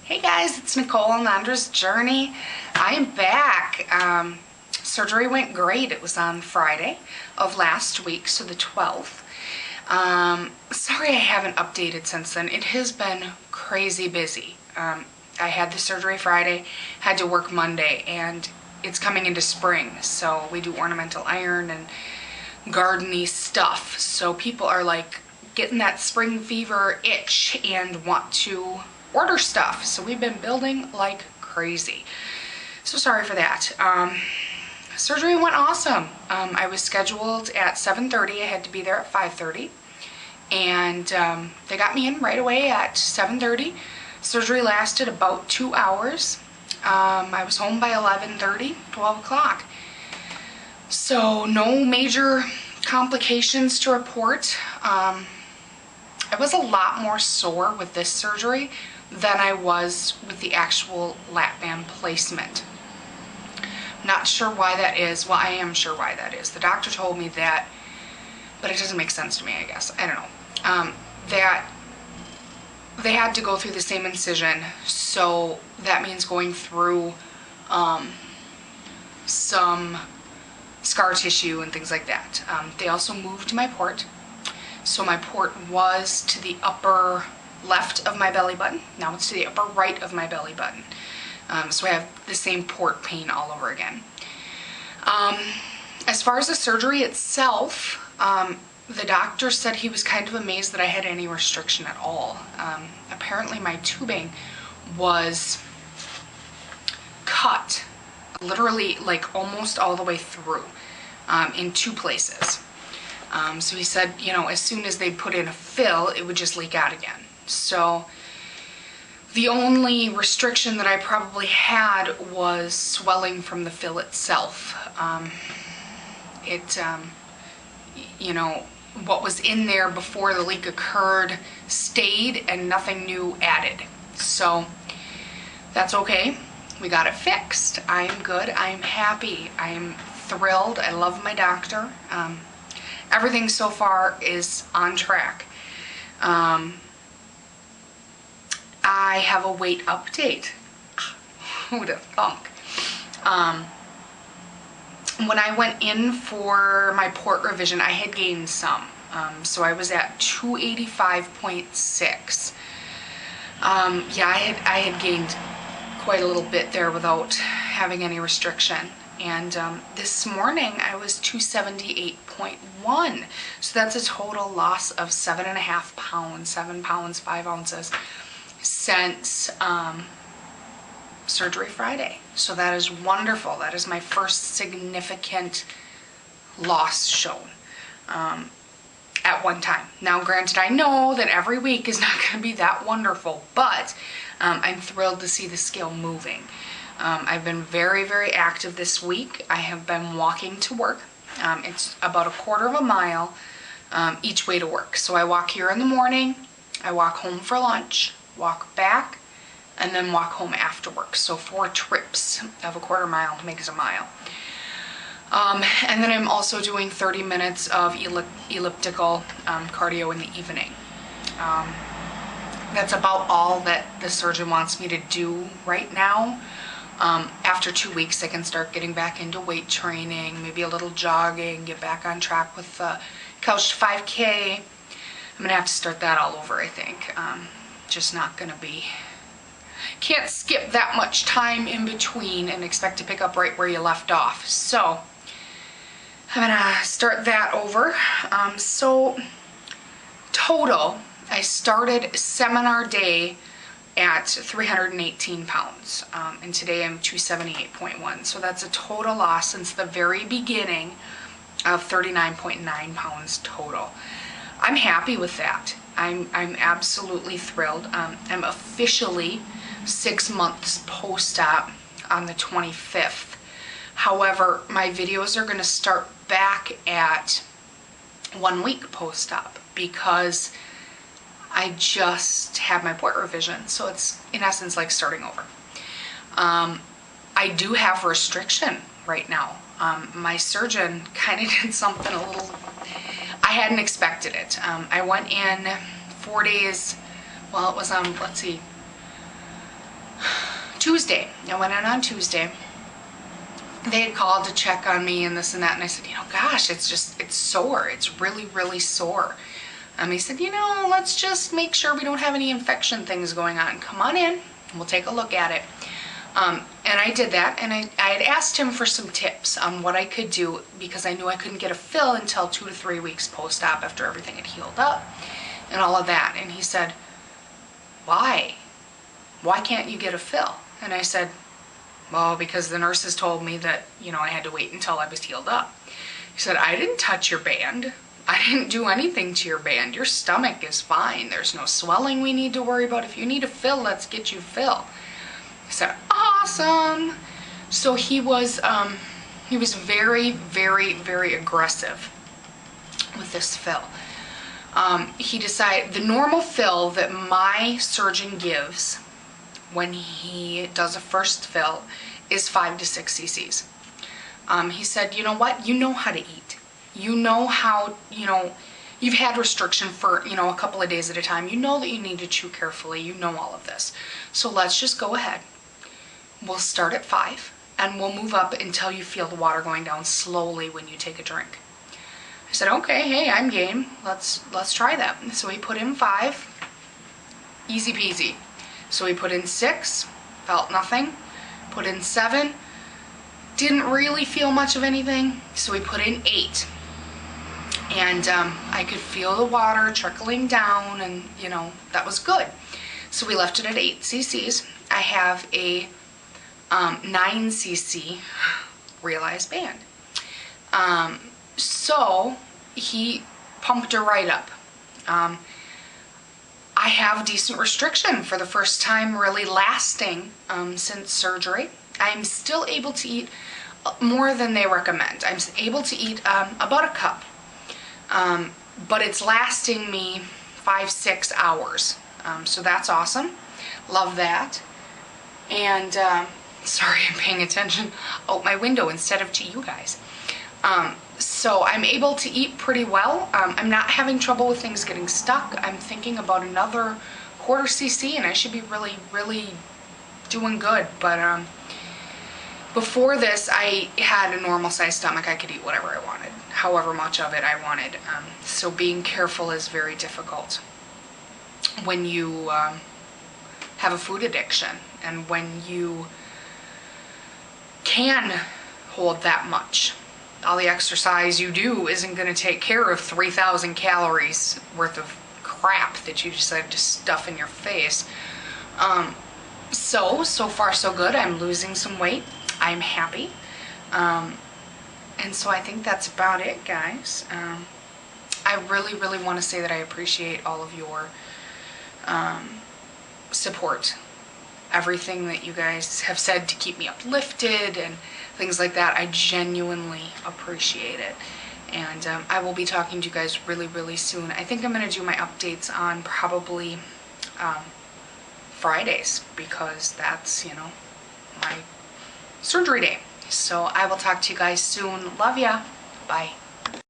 Hey guys, it's Nicole on Nandra's Journey. I am back. Surgery went great. It was on Friday of last week, so the 12th. Sorry I haven't updated since then. It has been crazy busy. I had the surgery Friday, had to work Monday, and it's coming into spring, so we do ornamental iron and garden-y stuff. So people are like getting that spring fever itch and want to order stuff. So we've been building like crazy. So sorry for that. Surgery went awesome. I was scheduled at 7:30. I had to be there at 5:30. And they got me in right away at 7:30. Surgery lasted about 2 hours. I was home by 11:30, 12 o'clock. So no major complications to report. I was a lot more sore with this surgery than I was with the actual lap band placement. Not sure why that is. Well, I am sure why that is. The doctor told me that, but it doesn't make sense to me, I guess. I don't know. That they had to go through the same incision, so that means going through some scar tissue and things like that. They also moved my port. So my port was to the upper left of my belly button. Now it's to the upper right of my belly button. So I have the same port pain all over again. As far as the surgery itself, the doctor said he was kind of amazed that I had any restriction at all. Apparently my tubing was cut, literally like almost all the way through, in 2 places. So he said, you know, as soon as they put in a fill, it would just leak out again. So the only restriction that I probably had was swelling from the fill itself. You know, what was in there before the leak occurred stayed and nothing new added. So that's okay. We got it fixed. I'm good. I'm happy. I'm thrilled. I love my doctor. Everything so far is on track. I have a weight update. Who'd have thunk? When I went in for my port revision, I had gained some. So I was at 285.6. Yeah, I had gained quite a little bit there without having any restriction. And this morning I was 278.1. So that's a total loss of 7.5 pounds, 7 pounds, 5 ounces since surgery Friday. So that is wonderful. That is my first significant loss shown at one time. Now granted, I know that every week is not going to be that wonderful, but I'm thrilled to see the scale moving. I've been very, very active this week. I have been walking to work. It's about 1/4 mile each way to work. So I walk here in the morning, I walk home for lunch, walk back, and then walk home after work. So 4 trips of 1/4 mile makes a mile. And then I'm also doing 30 minutes of elliptical cardio in the evening. That's about all that the surgeon wants me to do right now. After 2 weeks, I can start getting back into weight training, maybe a little jogging, get back on track with the couch to 5K. I'm gonna have to start that all over, I think. Just not gonna be, can't skip that much time in between and expect to pick up right where you left off. So I'm gonna start that over. So total, I started seminar day at 318 pounds, and today I'm 278.1. So that's a total loss since the very beginning of 39.9 pounds total. I'm happy with that. I'm absolutely thrilled. I'm officially 6 months post-op on the 25th. However, my videos are going to start back at 1 week post-op because I just had my port revision, so it's in essence like starting over. I do have restriction right now. My surgeon kind of did something a little, I hadn't expected it. I went in 4 days, well it was on, let's see, Tuesday. I went in on Tuesday. They had called to check on me and this and that, and I said, gosh, it's sore. It's really, really sore. He said, let's just make sure we don't have any infection things going on. Come on in, and we'll take a look at it. And I did that, and I had asked him for some tips on what I could do because I knew I couldn't get a fill until 2 to 3 weeks post-op after everything had healed up and all of that. And he said, why? Why can't you get a fill? And I said, well, because the nurses told me that, I had to wait until I was healed up. He said, I didn't touch your band. I didn't do anything to your band. Your stomach is fine. There's no swelling we need to worry about. If you need a fill, let's get you fill. I said, awesome. So he was very, very, very aggressive with this fill. He decided the normal fill that my surgeon gives when he does a first fill is 5 to 6 cc's. He said, you know what? You know how to eat. You know how, you've had restriction for, a couple of days at a time. You know that you need to chew carefully. You know all of this. So let's just go ahead. We'll start at 5 and we'll move up until you feel the water going down slowly when you take a drink. I said, okay, hey, I'm game. Let's try that. So he put in 5, easy peasy. So he put in 6, felt nothing. Put in 7, didn't really feel much of anything. So he put in 8. And I could feel the water trickling down, and that was good. So we left it at 8 cc's. I have a 9 cc realized band. So he pumped her right up. I have decent restriction for the first time really lasting since surgery. I'm still able to eat more than they recommend. I'm able to eat about a cup. But it's lasting me 5-6 hours. So that's awesome. Love that. And sorry, I'm paying attention out my window instead of to you guys. So I'm able to eat pretty well. I'm not having trouble with things getting stuck. I'm thinking about another 1/4 cc and I should be really, really doing good. But before this, I had a normal sized stomach. I could eat whatever I wanted, however much of it I wanted. So being careful is very difficult when you have a food addiction and when you can hold that much. All the exercise you do isn't going to take care of 3,000 calories worth of crap that you decided to stuff in your face. So far so good. I'm losing some weight. I'm happy. And so I think that's about it, guys. I really, really want to say that I appreciate all of your support. Everything that you guys have said to keep me uplifted and things like that, I genuinely appreciate it. And I will be talking to you guys really, really soon. I think I'm going to do my updates on probably Fridays because that's, my surgery day. So I will talk to you guys soon. Love ya. Bye.